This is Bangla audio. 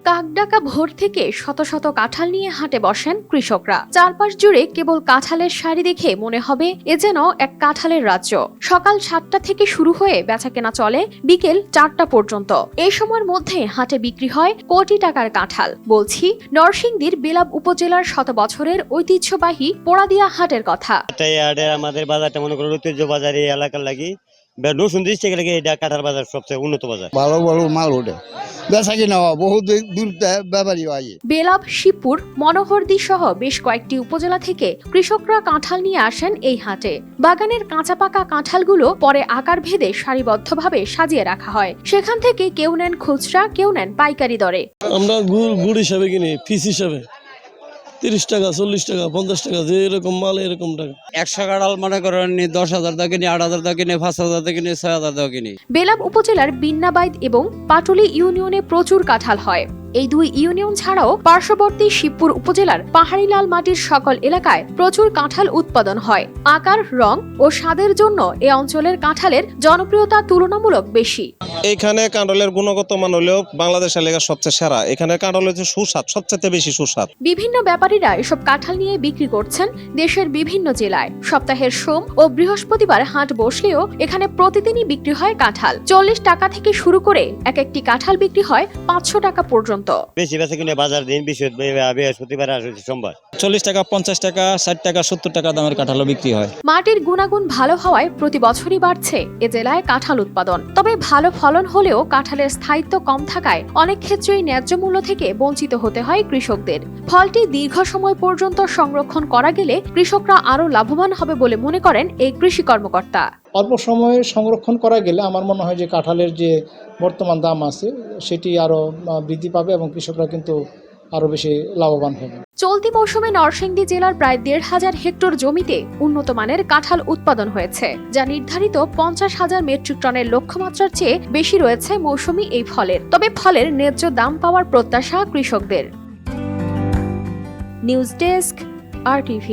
কাকডাকা ভোর থেকে শত শত কাঁঠাল নিয়ে হাটে বসেন কৃষকরা। চারপাশ জুড়ে কেবল কাঁঠালের সারি দেখে মনে হবে এ যেন এক কাঁঠালের রাজ্য। সকাল 7টা থেকে শুরু হয়ে বেচাকেনা চলে বিকেল 4টা পর্যন্ত। এই সময়ের মধ্যে হাটে বিক্রি হয় কোটি টাকার কাঁঠাল। বলছি নরসিংদীর বেলাব উপজেলার শত বছরের ঐতিহ্যবাহী পোড়াদিয়া হাটের কথা। আমাদের বাজারটা মনে করো ঐতিহ্য বাজার, এই এলাকার লাগি নরসিংদী থেকে লাগে এটা কাঁঠাল বাজার সবচেয়ে উন্নত বাজার। ভালো ভালো মাল ওঠে, বেচা কিনা বহুত দূর ব্যাপারী হয়। বেলাব, শিবপুর, মনোহরদী সহ বেশ কয়েকটি উপজেলা থেকে কৃষকরা কাঁঠাল নিয়ে আসেন এই হাটে। বাগানের কাঁচা পাকা কাঁঠালগুলো পরে আকার ভেদে সারিবদ্ধভাবে সাজিয়ে রাখা হয়। সেখান থেকে কেউ নেন খুচরা, কেউ নেন পাইকারি দরে। আমরা গুড় হিসাবে কিনি, পিস হিসাবে 30 টাকা, 40 টাকা, 50 টাকা, যে এরকম মাল এরকম টাকা। 100 কাঁঠাল মনে করেন 10,000 টাকা কিনি, 8,000 টাকা কিনি, 5,000 টাকা কিনি, 6,000 টাকা কিনি। বেলাব উপজেলার বিন্নাবাইদ এবং পাটুলি ইউনিয়নে প্রচুর কাঁঠাল হয়। এই দুই ইউনিয়ন ছাড়াও পার্শ্ববর্তী শিবপুর উপজেলার পাহাড়ি লাল মাটির সকল এলাকায় প্রচুর কাঁঠাল উৎপাদন হয়। আকার, রং ও স্বাদের জন্য এ অঞ্চলের কাঁঠালের জনপ্রিয়তা তুলনামূলক বেশি। এইখানে কাঁঠালের গুণগত মান হলেও বাংলাদেশ এলাকার সবচেয়ে সেরা। এখানে কাঁঠাল হচ্ছে সুস্বাদ, সবচেয়ে বেশি সুস্বাদ। বিভিন্ন ব্যাপারীরা এসব কাঁঠাল নিয়ে বিক্রি করছেন দেশের বিভিন্ন জেলায়। সপ্তাহের সোম ও বৃহস্পতিবার হাট বসলেও এখানে প্রতিদিনই বিক্রি হয় কাঁঠাল। 40 টাকা থেকে শুরু করে এক একটি কাঁঠাল বিক্রি হয় 500 টাকা পর্যন্ত। বেশি বেশি কিনে বাজার দিন বৃহস্পতিবার আর সোমবার 40 টাকা, 50 টাকা, 60 টাকা, 70 টাকা দামের কাঁঠালও বিক্রি হয়। মাটির গুণাগুণ ভালো হওয়ায় প্রতি বছরই বাড়ছে এ জেলায় কাঁঠাল উৎপাদন। তবে ভালো ফলন হলেও কাঁঠালের স্থায়িত্ব কম থাকায় অনেক ক্ষেত্রেই ন্যায্য মূল্য থেকে বঞ্চিত হতে হয় কৃষকদের। ফলটি দীর্ঘ সময় পর্যন্ত সংরক্ষণ করা গেলে কৃষকরা আরও লাভবান হবে বলে মনে করেন এই কৃষি কর্মকর্তা। অল্প সময়ে সংরক্ষণ করা গেলে আমার মনে হয় যে কাঁঠালের যে বর্তমান দাম আছে সেটি আরও বৃদ্ধি পাবে এবং কৃষকরা কিন্তু আরও বেশি লাভবান হবে। চলতি মৌসুমে নরসিংদী জেলার প্রায় 1,500 হেক্টর জমিতে উন্নত মানের কাঁঠাল উৎপাদন হয়েছে, যা নির্ধারিত 50,000 মেট্রিক টনের লক্ষ্যমাত্রার চেয়ে বেশি রয়েছে মৌসুমী এই ফলের। তবে ফলের ন্যায্য দাম পাওয়ার প্রত্যাশা কৃষকদের। News desk, RTV।